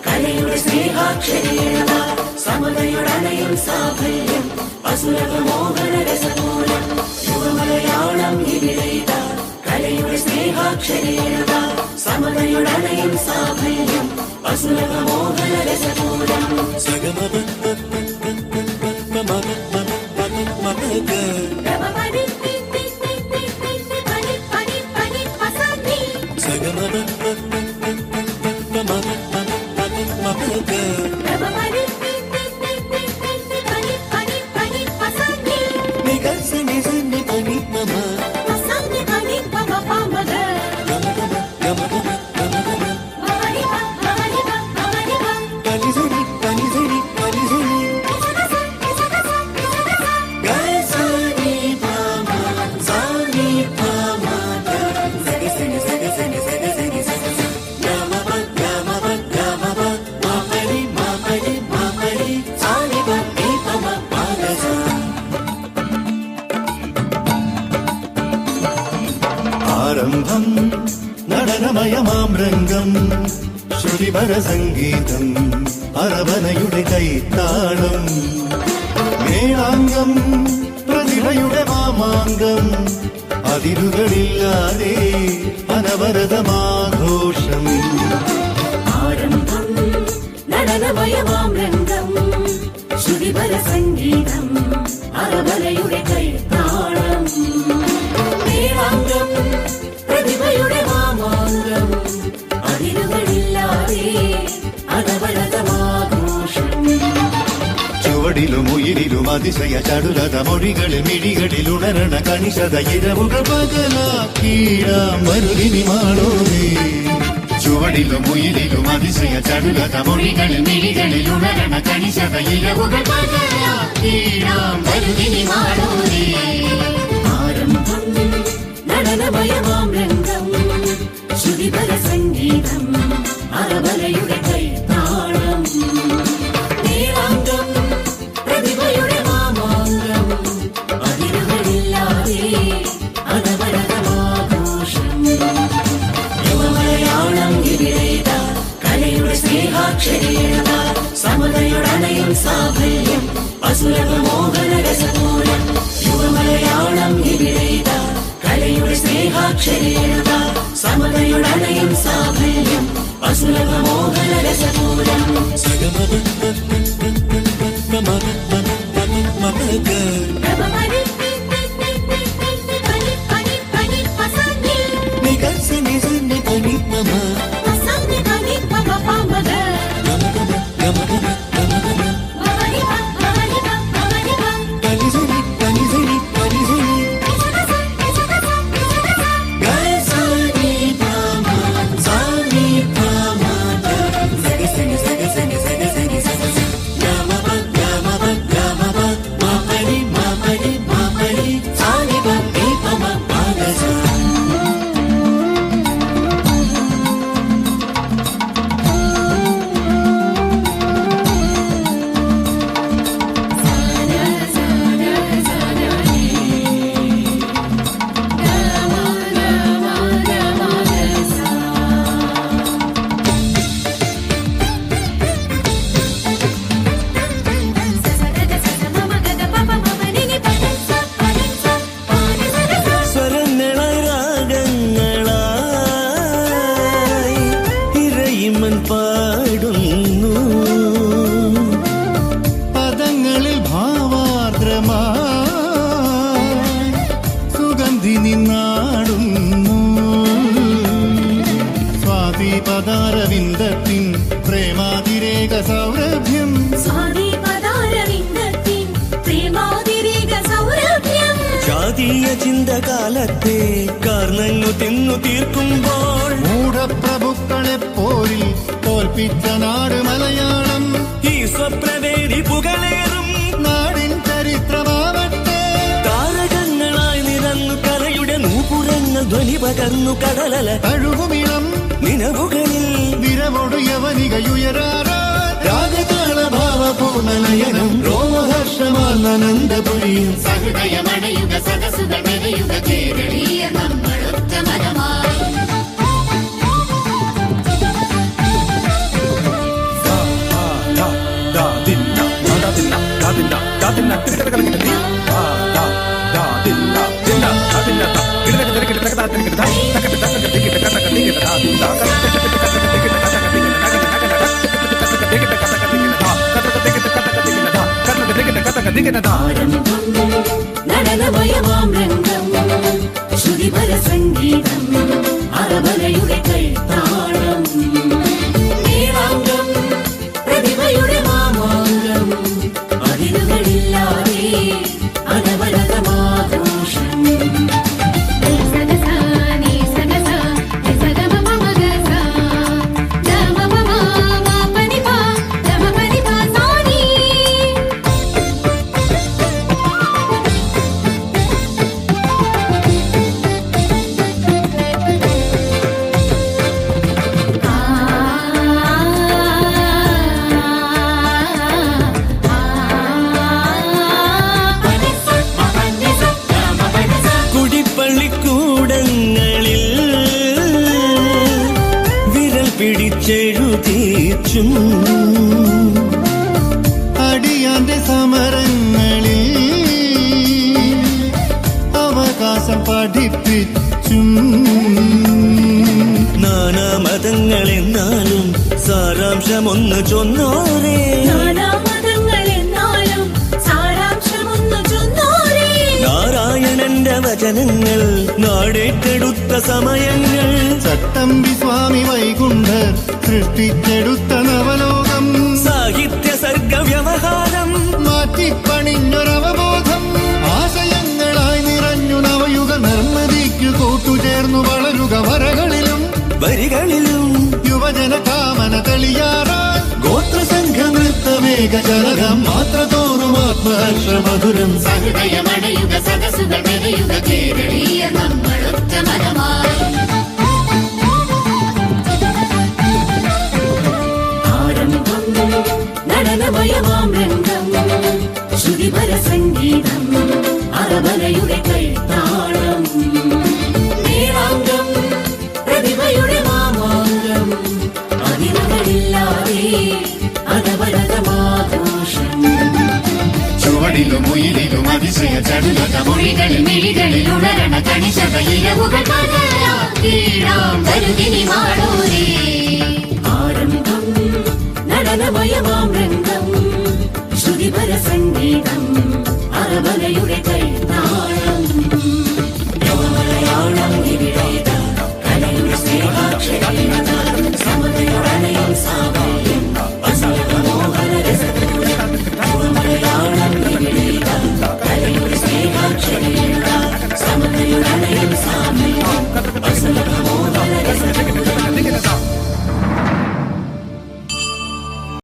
കലയുടെ സ്നേഹാക്ഷരീണത സമതയുടനയും സാഫല്യം അസുലഭ മോഹന രസമൂലം യുവമലയാളം ഇവിടെയിത കലയുടെ സ്നേഹാക്ഷരീണത സമതയുടനയും സാഫല്യം അസുലഭ മോഹന രസമൂലം ആരംഭം നടനമയമാം രംഗം ശ്രുതിപര സംഗീതം അരവനയുടെ കൈത്താളം മേളാംഗം പ്രതിഭയുടെ മാമാങ്കം അതിരുകളില്ലാതെ അനവരതമാഘോഷം ആരംഭം നടനമയമാം രംഗം ശ്രുതിപര സംഗീതം അരവനയുടെ കൈത്താളം മേളാംഗം പ്രതിഭയുടെ മാമാങ്കം അതിരുകളില്ലാതെ അനവരതമാഘോഷം ചുവടിലും ഉയിരിലും അതിശയ ചടുലത മൊഴികളിൽ മിഴികളിൽ ഉണരണ കണിശത ഇരവുകൾ പകലാക്കീടാം മരുതിനി മാളോവേ ചുവടിലും ഉയിരിലും അതിശയ ചടുലത മൊഴികളിൽ മിഴികളിൽ ഉണരണ കണിശത ഇരവുകൾ പകലാക്കീടാം മരുതിനി മാളോവേ ആരംഭം നടനമയമാം രംഗം ശ്രുതിപര സംഗീതം അരവനയുടെ കൈത്താളം മേളാംഗം പ്രതിഭയുടെ മാമാങ്കം അതിരുകളില്ലാതെ അനവരതമാഘോഷം യുവമലയാളം ഇവിടെയിത കലയുടെ സ്നേഹാക്ഷരീണത സമതയുടനയും സാഫല്യം അസുലഭ മോഹന രസമൂലം യുവമലയാളം ഇവിടെയിത കലയുടെ സ്നേഹാക്ഷരീണത സമതയുടനയും സാഫല്യം അസുലഭ മോഹന രസമൂലം പദങ്ങളിൽ ഭാവാർദ്രമാ സുഗന്ധിനി നാടുന്നു സ്വാതി പദാരവിന്ദത്തിൻ പ്രേമാതിരേക സൗരഭ്യം ജാതീയ ചിന്തകാലത്തെ കാർന്നങ്ങു തിന്നു തീർക്കുമ്പോൾ മൂഢപ്രഭുക്കളെ പോരിൽ തോൽപ്പിച്ച നാട് മലയാളം ഈ സ്വപ്നവേദി പുകളേറും നാടിൻ ചരിത്രമാവട്ടെ താരകങ്ങളായി നിറന്നു കലയുടെ നൂപുരങ്ങൾ ധ്വനി പകർന്നു കടലല കഴുകുമിളം നിലവുകളിൽ വിരവ വരവോട് യവനികയുയരാറാ രാജകാളഭാവപൂർണനയനം രോമഹർഷമാനന്ദപുരിയും സഹൃദയമണയുക സദസുകൾ മെനയുക കേരളീയ നമ്മളൊത്ത മനമായി നടനമയമാം രംഗം ശ്രുതിപര സംഗീതം അറബലയുടെ കൈത്താളം നീളാംഗം പ്രതിഭയുടെ മാമാങ്കം അതിരുകളില്ലാതെ അനവരതമാഘോഷം പിടിച്ചെഴുതീച്ചും അടിയാന്റെ സമരങ്ങളിൽ അവകാശം പഠിപ്പിച്ചും നാനാമതങ്ങളെന്നാലും സാരാംശമൊന്ന് ചൊന്നോരേ നാരായണന്റെ വചനങ്ങൾ നാടേറ്റെടുത്ത സമയങ്ങൾ ചട്ടമ്പി സ്വാമി വൈകുണ്ഠർ സൃഷ്ടിച്ചെടുത്ത നവലോകം സാഹിത്യ സർഗ വ്യവഹാരം മാറ്റിപ്പണിഞ്ഞൊരവബോധം ആശയങ്ങളായി നിറഞ്ഞു നവയുഗ നിർമ്മിതിക്കു കൂട്ടുചേർന്നു വളരുക വരകളിലും വരികളിലും യുവജന കാമന തെളിയാറാൻ ഗോത്രസംഘ നൃത്തമേക ജനകം മാത്ര തോറും ആത്മഹർഷമധുരം സഹൃദയമണയുക സദസുകൾ മെനയുക കേരളീയ നമ്മളൊത്ത മനമായി ആരംഭം നടനമയമാം രംഗം ശ്രുതിപര സംഗീതം അറബലയുടെ കൈത്താളം നീളാംഗം പ്രതിഭയുടെ മാമാങ്കം അതിരുകളില്ലാതെ അനവരതമാഘോഷം ചുവടിലും ഉയിരിലും അതിശയ ചടുലത മൊഴികളിൽ മിഴികളിൽ ഉണരണ കണിശത ഇരവുകൾ കീഴാം വരുതിനി മാടൂരേ ആരംഭം നടനമയമാം രംഗം ശ്രുതിപര സംഗീതം അറബലയുടെ കൈ